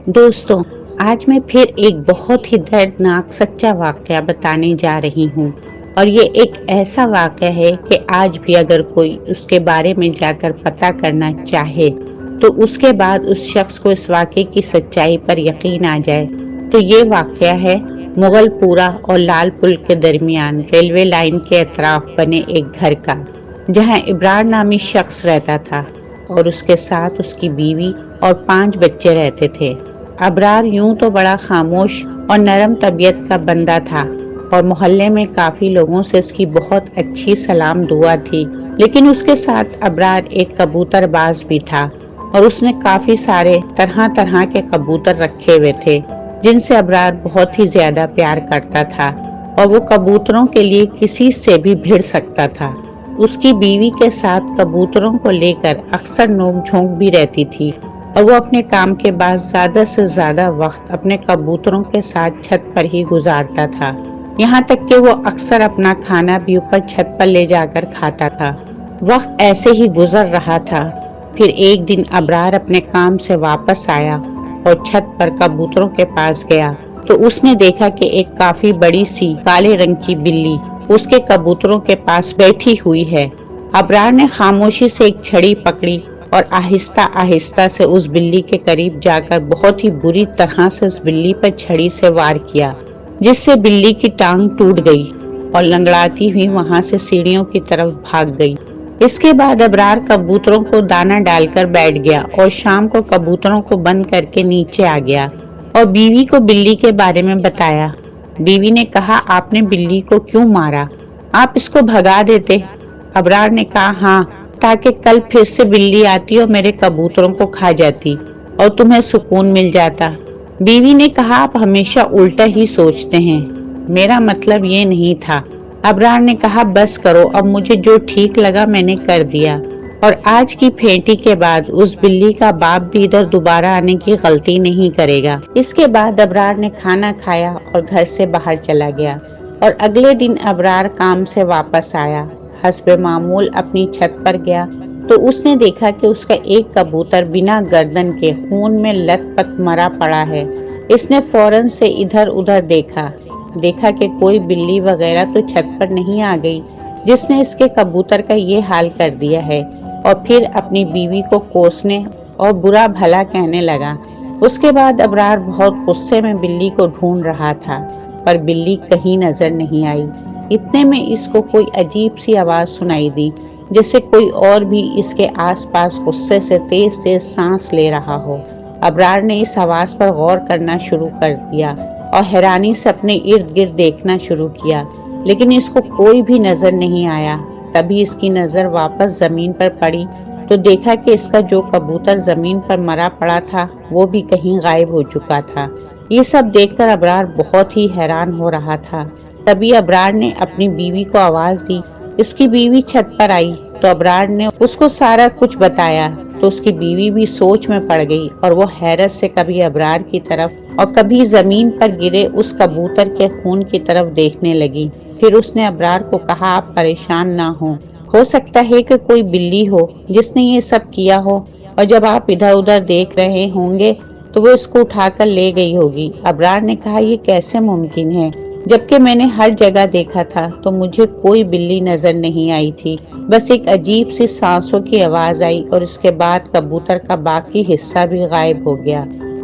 دوستوں، آج میں پھر ایک بہت ہی دردناک سچا واقعہ بتانے جا رہی ہوں، اور یہ ایک ایسا واقعہ ہے کہ آج بھی اگر کوئی اس کے بارے میں جا کر پتہ کرنا چاہے تو اس کے بعد اس شخص کو اس واقعے کی سچائی پر یقین آ جائے۔ تو یہ واقعہ ہے مغل پورہ اور لال پل کے درمیان ریلوے لائن کے اطراف بنے ایک گھر کا، جہاں ابرار نامی شخص رہتا تھا اور اس کے ساتھ اس کی بیوی اور 5 بچے رہتے تھے۔ ابرار یوں تو بڑا خاموش اور نرم طبیعت کا بندہ تھا اور محلے میں کافی لوگوں سے اس کی بہت اچھی سلام دعا تھی، لیکن اس کے ساتھ ابرار ایک کبوتر باز بھی تھا اور اس نے کافی سارے طرح طرح کے کبوتر رکھے ہوئے تھے جن سے ابرار بہت ہی زیادہ پیار کرتا تھا اور وہ کبوتروں کے لیے کسی سے بھی بھیڑ سکتا تھا۔ اس کی بیوی کے ساتھ کبوتروں کو لے کر اکثر نوک جھونک بھی رہتی تھی اور وہ اپنے کام کے بعد زیادہ سے زیادہ وقت اپنے کبوتروں کے ساتھ چھت پر ہی گزارتا تھا، یہاں تک کہ وہ اکثر اپنا کھانا بھی اوپر چھت پر لے جا کر کھاتا تھا۔ وقت ایسے ہی گزر رہا تھا۔ پھر ایک دن ابرار اپنے کام سے واپس آیا اور چھت پر کبوتروں کے پاس گیا تو اس نے دیکھا کہ ایک کافی بڑی سی کالے رنگ کی بلی اس کے کبوتروں کے پاس بیٹھی ہوئی ہے۔ ابرار نے خاموشی سے ایک چھڑی پکڑی اور آہستہ آہستہ سے اس بلی کے قریب جا کر بہت ہی بری طرح سے اس بلی پر چھڑی سے وار کیا، جس سے بلی کی ٹانگ ٹوٹ گئی اور لنگڑاتی ہوئی وہاں سے سیڑھیوں کی طرف بھاگ گئی۔ اس کے بعد ابرار کبوتروں کو دانہ ڈال کر بیٹھ گیا اور شام کو کبوتروں کو بند کر کے نیچے آ گیا اور بیوی کو بلی کے بارے میں بتایا۔ بیوی نے کہا، آپ نے بلی کو کیوں مارا؟ آپ اس کو بھگا دیتے۔ ابرار نے کہا، ہاں، تاکہ کل پھر سے بلی آتی اور میرے کبوتروں کو کھا جاتی اور تمہیں سکون مل جاتا۔ بیوی نے کہا، آپ ہمیشہ الٹا ہی سوچتے ہیں، میرا مطلب یہ نہیں تھا۔ ابرار نے کہا، بس کرو، اب مجھے جو ٹھیک لگا میں نے کر دیا، اور آج کی پھینٹی کے بعد اس بلی کا باپ بھی ادھر دوبارہ آنے کی غلطی نہیں کرے گا۔ اس کے بعد ابرار نے کھانا کھایا اور گھر سے باہر چلا گیا، اور اگلے دن ابرار کام سے واپس آیا۔ حسب معمول اپنی چھت پر گیا تو اس نے دیکھا کہ اس کا ایک کبوتر بنا گردن کے خون میں لت پت مرا پڑا ہے۔ اس نے فوراً سے ادھر ادھر دیکھا کہ کوئی بلی وغیرہ تو چھت پر نہیں آ گئی جس نے اس کے کبوتر کا یہ حال کر دیا ہے، اور پھر اپنی بیوی کو کوسنے اور برا بھلا کہنے لگا۔ اس کے بعد ابرار بہت غصے میں بلی کو ڈھونڈ رہا تھا، پر بلی کہیں نظر نہیں آئی۔ اتنے میں اس کو کوئی عجیب سی آواز سنائی دی، جیسے کوئی اور بھی اس کے آس پاس غصے سے تیز تیز سانس لے رہا ہو۔ ابرار نے اس آواز پر غور کرنا شروع کر دیا اور حیرانی سے اپنے ارد گرد دیکھنا شروع کیا، لیکن اس کو کوئی بھی نظر نہیں آیا۔ تبھی اس کی نظر واپس زمین پر پڑی تو دیکھا کہ اس کا جو کبوتر زمین پر مرا پڑا تھا وہ بھی کہیں غائب ہو چکا تھا۔ یہ سب دیکھ کر ابرار بہت ہی حیران ہو رہا تھا۔ تبھی ابرار نے اپنی بیوی کو آواز دی۔ اس کی بیوی چھت پر آئی تو ابرار نے اس کو سارا کچھ بتایا تو اس کی بیوی بھی سوچ میں پڑ گئی، اور وہ حیرت سے کبھی ابرار کی طرف اور کبھی زمین پر گرے اس کبوتر کے خون کی طرف دیکھنے لگی۔ پھر اس نے ابرار کو کہا، آپ پریشان نہ ہو سکتا ہے کہ کوئی بلی ہو جس نے یہ سب کیا ہو، اور جب آپ ادھر ادھر دیکھ رہے ہوں گے تو وہ اس کو اٹھا کر لے گئی ہوگی۔ ابرار نے کہا، یہ کیسے ممکن ہے، جبکہ میں نے ہر جگہ دیکھا تھا تو مجھے کوئی بلی نظر نہیں آئی تھی، بس ایک عجیب سی سانسوں کی آواز آئی اور اس کے بعد کبوتر کا باقی حصہ بھی غائب ہو گیا۔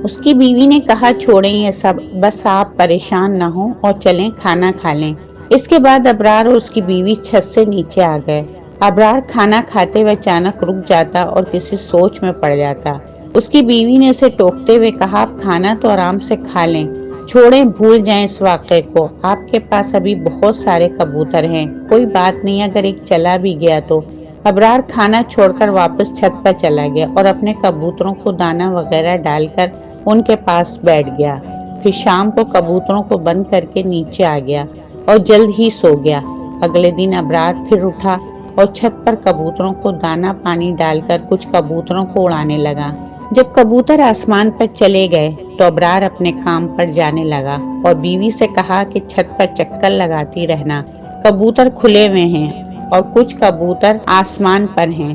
اس کی بیوی نے کہا، چھوڑیں یہ سب، بس آپ پریشان نہ ہوں اور چلیں کھانا کھا لیں۔ اس کے بعد ابرار اور اس کی بیوی چھت سے نیچے آ گئے۔ ابرار کھانا کھاتے ہوئے اچانک رک جاتا اور کسی سوچ میں پڑ جاتا۔ اس کی بیوی نے اسے ٹوکتے ہوئے کہا، آپ کھانا تو آرام سے کھا لیں، چھوڑیں، بھول جائیں اس واقعے کو، آپ کے پاس ابھی بہت سارے کبوتر ہیں، کوئی بات نہیں اگر ایک چلا بھی گیا تو۔ ابرار کھانا چھوڑ کر واپس چھت پر چلا گیا اور اپنے کبوتروں کو دانہ وغیرہ ڈال کر ان کے پاس بیٹھ گیا۔ پھر شام کو کبوتروں کو بند کر کے نیچے آ گیا اور جلد ہی سو گیا۔ اگلے دن ابرار پھر اٹھا اور چھت پر کبوتروں کو دانہ پانی ڈال کر کچھ کبوتروں کو اڑانے لگا۔ جب کبوتر آسمان پر چلے گئے تو ابرار اپنے کام پر جانے لگا اور بیوی سے کہا کہ چھت پر چکر لگاتی رہنا، کبوتر کھلے ہوئے ہیں اور کچھ کبوتر آسمان پر ہیں۔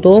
2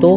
2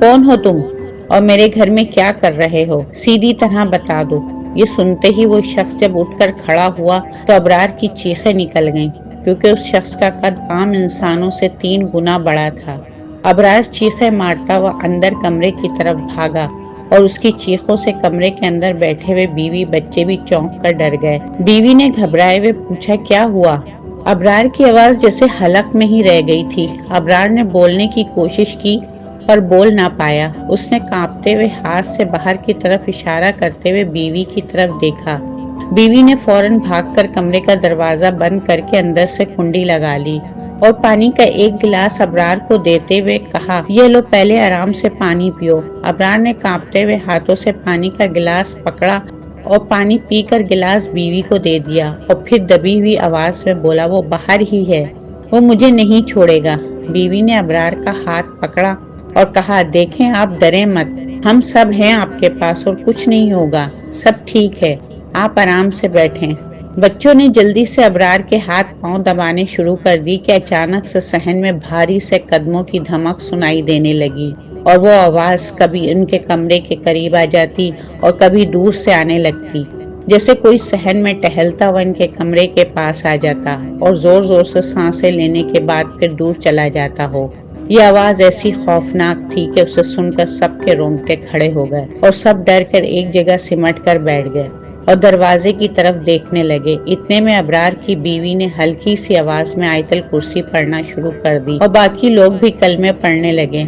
کون ہو تم اور میرے گھر میں کیا کر رہے ہو؟ سیدھی طرح بتا دو۔ یہ سنتے ہی وہ شخص جب اٹھ کر کھڑا ہوا تو ابرار کی چیخیں نکل گئیں، کیونکہ اس شخص کا قد عام انسانوں سے 3 گنا بڑا تھا۔ ابرار چیخیں مارتا ہوا اندر کمرے کی طرف بھاگا اور اس کی چیخوں سے کمرے کے اندر بیٹھے ہوئے بیوی بچے بھی چونک کر ڈر گئے۔ بیوی نے گھبرائے ہوئے پوچھا، کیا ہوا؟ ابرار کی آواز جیسے حلق میں ہی رہ گئی تھی۔ ابرار نے بولنے کی کوشش کی پر بول نہ پایا۔ اس نے کانپتے ہوئے ہاتھ سے باہر کی طرف اشارہ کرتے ہوئے بیوی کی طرف دیکھا۔ بیوی نے فوراً بھاگ کر کمرے کا دروازہ بند کر کے اندر سے کنڈی لگا لی اور پانی کا ایک گلاس ابرار کو دیتے ہوئے کہا، یہ لو پہلے آرام سے پانی پیو۔ ابرار نے کانپتے ہوئے ہاتھوں سے پانی کا گلاس پکڑا اور پانی پی کر گلاس بیوی کو دے دیا اور پھر دبی ہوئی آواز میں بولا، وہ باہر ہی ہے، وہ مجھے نہیں چھوڑے گا۔ بیوی نے ابرار کا ہاتھ پکڑا اور کہا، دیکھیں آپ ڈریں مت، ہم سب ہیں آپ کے پاس اور کچھ نہیں ہوگا، سب ٹھیک ہے، آپ آرام سے بیٹھیں۔ بچوں نے جلدی سے ابرار کے ہاتھ پاؤں دبانے شروع کر دی کہ اچانک سے صحن میں بھاری سے قدموں کی دھمک سنائی دینے لگی اور وہ آواز کبھی ان کے کمرے کے قریب آ جاتی اور کبھی دور سے آنے لگتی، جیسے کوئی صحن میں ٹہلتا ہوا ان کے کمرے کے پاس آ جاتا اور زور زور سے سانسیں لینے کے بعد پھر دور چلا جاتا ہو۔ یہ آواز ایسی خوفناک تھی کہ اسے سن کر سب کے رونگٹے کھڑے ہو گئے اور سب ڈر کر ایک جگہ سمٹ کر بیٹھ گئے اور دروازے کی طرف دیکھنے لگے۔ اتنے میں ابرار کی بیوی نے ہلکی سی آواز میں آیت الکرسی پڑھنا شروع کر دی اور باقی لوگ بھی کلمے پڑھنے لگے۔